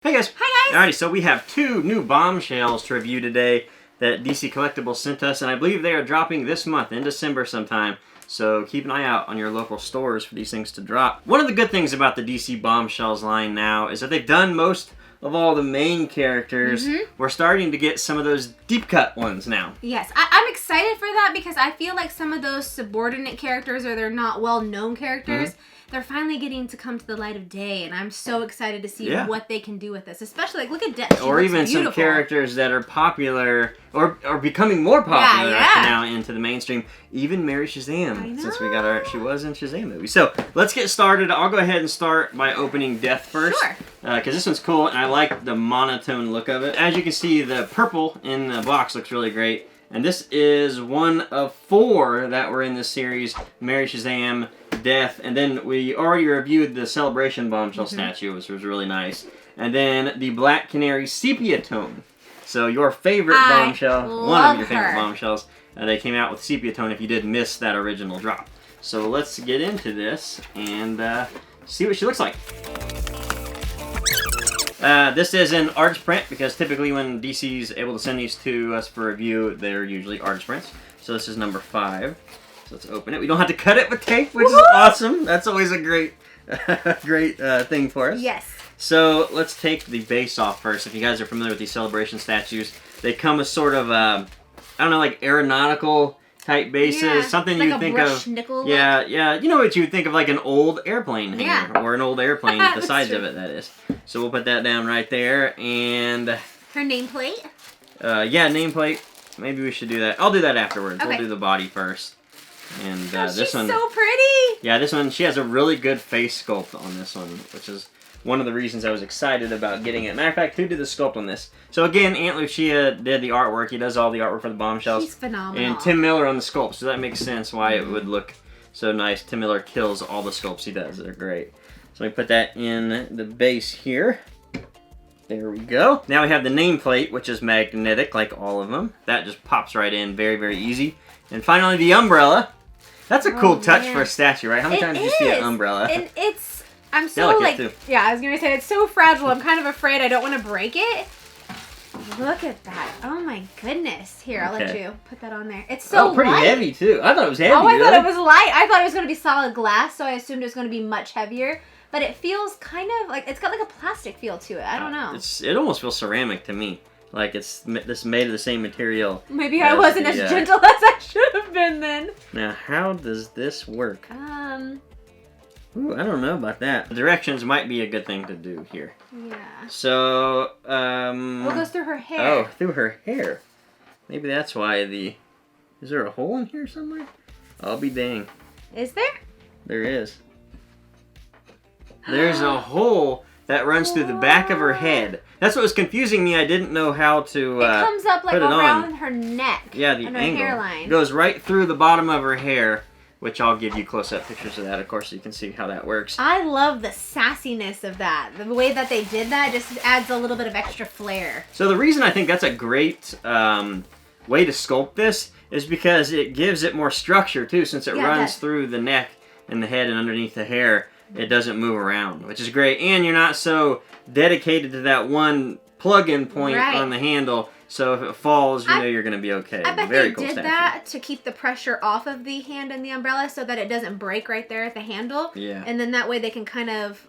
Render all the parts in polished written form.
Hey guys! Hi guys! Alrighty, so we have two new Bombshells to review today that DC Collectibles sent us, and I believe they are dropping this month, in December sometime. So keep an eye out on your local stores for these things to drop. One of the good things about the DC Bombshells line now is that they've done most of all the main characters. We're starting to get some of those deep cut ones now. Yes, I'm excited for that because I feel like some of those subordinate characters, or they're not well-known characters, they're finally getting to come to the light of day, and I'm so excited to see what they can do with this. Especially, like, look at Death. Or even beautiful. Some characters that are popular, or becoming more popular now into the mainstream. Even Mary Shazam, since we got she was in Shazam movie. So, let's get started. I'll go ahead and start by opening Death first. Sure. Because this one's cool, and I like the monotone look of it. As you can see, the purple in the box looks really great. And this is one of 4 that were in this series. Mary Shazam, Death, and then we already reviewed the Celebration Bombshell statue, which was really nice. And then the Black Canary Sepia Tone. So your favorite bombshell, one of your favorite bombshells, they came out with Sepia Tone if you did miss that original drop. So let's get into this and see what she looks like. This is an artist print because typically when DC's able to send these to us for review, they're usually artist prints. So this is number 5. So let's open it. We don't have to cut it with tape, which is awesome. That's always a great, great thing for us. Yes. So let's take the base off first. If you guys are familiar with these Celebration statues, they come with sort of, I don't know, like aeronautical type bases. Something like you think of. Nickel yeah. You know what you would think of, like an old airplane hanger or an old airplane. The size of it, that is. So we'll put that down right there, and her nameplate. Yeah, nameplate. Maybe we should do that. I'll do that afterwards. We'll do the body first. And this one, so pretty. Yeah, this one, she has a really good face sculpt on this one, which is one of the reasons I was excited about getting it. Matter of fact, who did the sculpt on this? So again, Aunt Lucia did the artwork. He does all the artwork for the Bombshells. She's phenomenal. And Tim Miller on the sculpt, so that makes sense why it would look so nice. Tim Miller kills all the sculpts he does. They're great. So we put that in the base here. There we go. Now we have the nameplate, which is magnetic, like all of them. That just pops right in, very, very easy. And finally, the umbrella. That's a cool touch for a statue, right? How many times do you see an umbrella? And I'm so like, I was gonna say, it's so fragile. I'm kind of afraid I don't want to break it. Look at that. Oh my goodness. Here, I'll let you put that on there. It's so pretty light. heavy too. I thought it was heavy. Oh, I thought it was light. I thought it was going to be solid glass, so I assumed it was going to be much heavier. But it feels kind of like, it's got like a plastic feel to it. I don't know. It almost feels ceramic to me. Like it's made of the same material. Maybe I wasn't as gentle as I should have been then. Now, how does this work? Ooh, I don't know about that. The directions might be a good thing to do here. Yeah. So, What goes through her hair? Oh, through her hair. Maybe that's why is there a hole in here somewhere? I'll be dang. Is there? There is. There's a hole that runs through the back of her head. That's what was confusing me. I didn't know how to it comes up like around her neck. Yeah, the angle. Her hairline. Goes right through the bottom of her hair, which I'll give you close-up pictures of that, of course, so you can see how that works. I love the sassiness of that. The way that they did that just adds a little bit of extra flair. So the reason I think that's a great way to sculpt this is because it gives it more structure, too, since it runs through the neck and the head and underneath the hair. It doesn't move around, which is great. And you're not so dedicated to that one plug-in point on the handle. So if it falls, you know you're going to be okay. I bet they did that to keep the pressure off of the hand and the umbrella so that it doesn't break right there at the handle. Yeah. And then that way they can kind of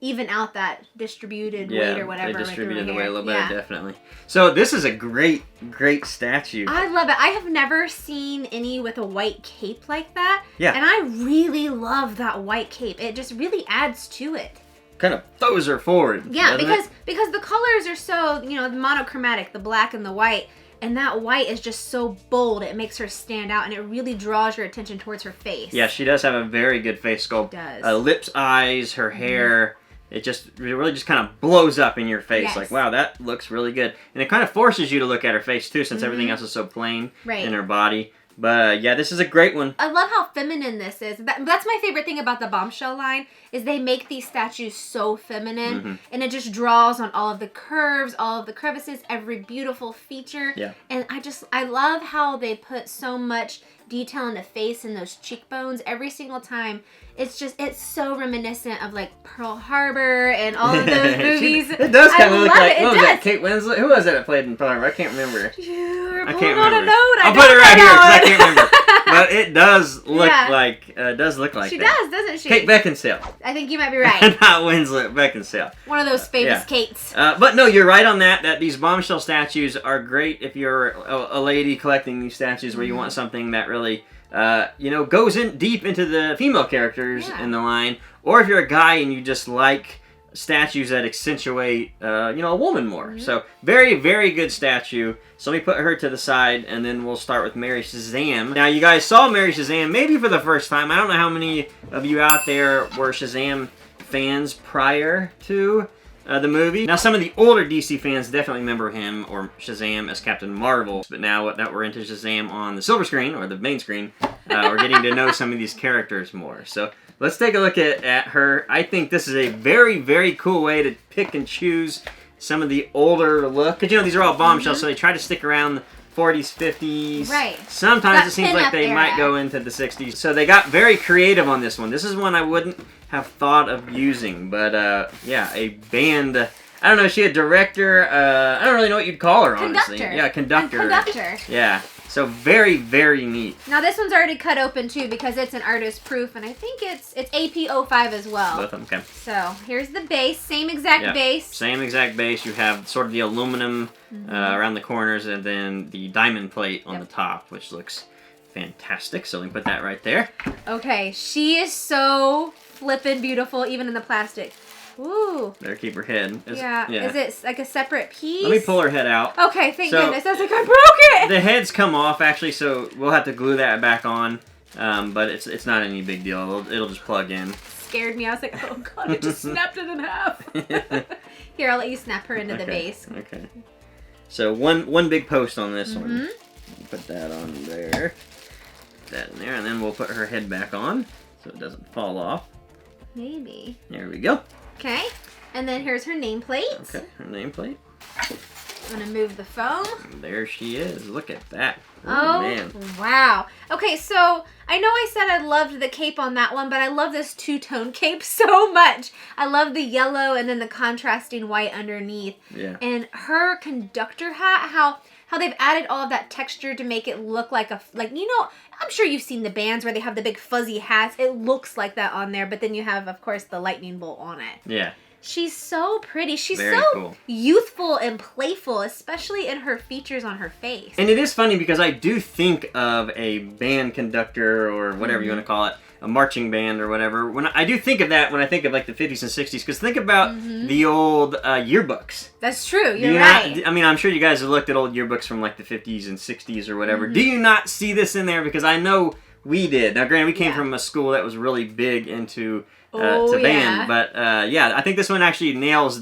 even out that distributed weight or whatever. Yeah, they distributed the weight a little better, definitely. So this is a great, great statue. I love it. I have never seen any with a white cape like that. Yeah. And I really love that white cape. It just really adds to it. Kind of throws her forward. Yeah, because the colors are so, monochromatic, the black and the white. And that white is just so bold, it makes her stand out, and it really draws your attention towards her face. Yeah, she does have a very good face sculpt. She does. Lips, eyes, her hair. It really just kind of blows up in your face. Yes. Like, wow, that looks really good. And it kind of forces you to look at her face, too, since everything else is so plain in her body. But, yeah, this is a great one. I love how feminine this is. That's my favorite thing about the Bombshell line, is they make these statues so feminine. And it just draws on all of the curves, all of the crevices, every beautiful feature. Yeah. And I love how they put so much detail in the face and those cheekbones every single time. It's so reminiscent of like Pearl Harbor and all of those movies. It does kind of look like, what was that, Kate Winslet? Who was it that played in Pearl Harbor? I can't remember. I can't remember. remember. I'll put it right here because I can't remember. But it does look like she that. does, doesn't she? Kate Beckinsale. I think you might be right. Not Winslet, Beckinsale. One of those famous Kates. But no, you're right on that these Bombshell statues are great if you're a lady collecting these statues where you want something that really, goes in deep into the female characters in the line. Or if you're a guy and you just like statues that accentuate, a woman more. So very, very good statue. So let me put her to the side, and then we'll start with Mary Shazam. Now, you guys saw Mary Shazam maybe for the first time. I don't know how many of you out there were Shazam fans prior to the movie. Now, some of the older DC fans definitely remember him or Shazam as Captain Marvel. But now that we're into Shazam on the silver screen, or the main screen, we're getting to know some of these characters more. So let's take a look at her. I think this is a very, very cool way to pick and choose some of the older look. Because, these are all Bombshells, so they try to stick around the 40s, 50s. Right. Sometimes it seems like they might go into the 60s. So they got very creative on this one. This is one I wouldn't have thought of using. But, a band. I don't know, is she a director? I don't really know what you'd call her, honestly. Conductor. Yeah, conductor. Conductor. Yeah. So very, very neat. Now this one's already cut open too because it's an artist proof, and I think it's AP05 as well. Both of them, okay. So here's the base, same exact base. Same exact base. You have sort of the aluminum around the corners, and then the diamond plate on the top, which looks fantastic. So let me put that right there. Okay, she is so flippin' beautiful, even in the plastic. Ooh. Better keep her head. Is it like a separate piece? Let me pull her head out. Okay, thank goodness. I was like, I broke it! The heads come off, actually, so we'll have to glue that back on. But it's not any big deal. It'll just plug in. Scared me. I was like, oh god, it just snapped it in half. Here, I'll let you snap her into the base. Okay. So one big post on this one. Put that on there. Put that in there, and then we'll put her head back on so it doesn't fall off. Maybe. There we go. Okay, and then here's her nameplate. Okay, her nameplate. I'm gonna move the foam. And there she is. Look at that. Oh, man. Wow. Okay, so I know I said I loved the cape on that one, but I love this two-tone cape so much. I love the yellow and then the contrasting white underneath. Yeah. And her conductor hat, how they've added all of that texture to make it look like I'm sure you've seen the bands where they have the big fuzzy hats. It looks like that on there, but then you have, of course, the lightning bolt on it. Yeah. She's so pretty. She's Very so cool. youthful and playful, especially in her features on her face. And it is funny because I do think of a band conductor or whatever you want to call it, a marching band or whatever. When I do think of that when I think of like the 50s and 60s, because think about the old yearbooks. That's true. You're right. I mean, I'm sure you guys have looked at old yearbooks from like the 50s and 60s or whatever. Do you not see this in there? Because I know we did. Now, granted, we came from a school that was really big into band, but I think this one actually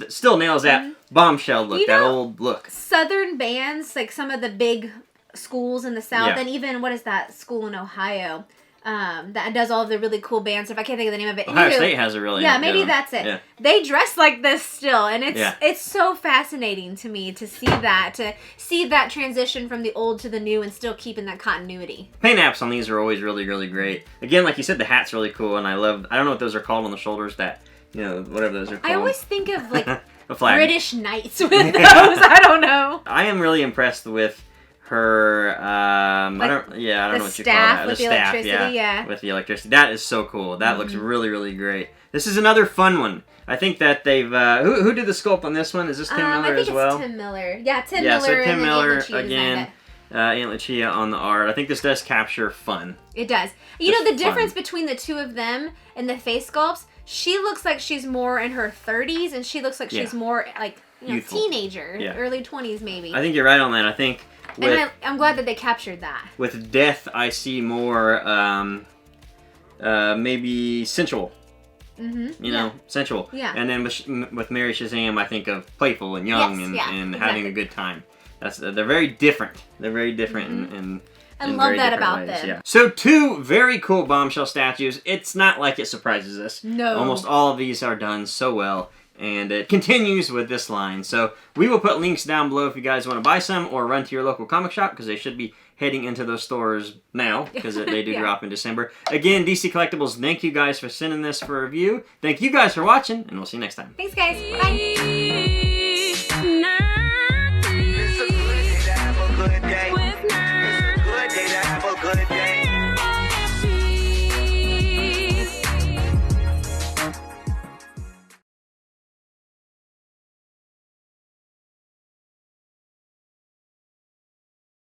still nails that bombshell look, that old look. Southern bands, like some of the big schools in the South, and even, what is that school in Ohio? That does all of the really cool band stuff. I can't think of the name of it. Ohio State has a really maybe that's it. Yeah. They dress like this still, and it's so fascinating to me to see that transition from the old to the new and still keeping that continuity. Paint apps on these are always really, really great. Again, like you said, the hat's really cool, and I don't know what those are called on the shoulders, whatever those are called. I always think of like a flag. British knights with those. I don't know. I am really impressed with her, I don't know what you call that. The staff, with the electricity. That is so cool. That looks really, really great. This is another fun one. I think that they've, who did the sculpt on this one? Is this Tim Miller as well? I think it's Tim Miller. Yeah, Tim Miller. So Tim Miller, again. Aunt Lucia on the art. I think this does capture fun. It does. You know, the difference between the two of them and the face sculpts, she looks like she's more in her 30s, and she looks like she's more, like, teenager, early 20s maybe. I think you're right on that. I think... And I'm glad that they captured that. With Death, I see more, maybe sensual. Sensual. Yeah. And then with Mary Shazam, I think of playful and young and having a good time. They're very different. They're very different in I love that about ways. them. Yeah. So 2 very cool Bombshell statues. It's not like it surprises us. No. Almost all of these are done so well. And it continues with this line. So we will put links down below if you guys want to buy some or run to your local comic shop, because they should be heading into those stores now, because they do drop in December. Again, DC Collectibles, thank you guys for sending this for review. Thank you guys for watching, and we'll see you next time. Thanks, guys. Bye.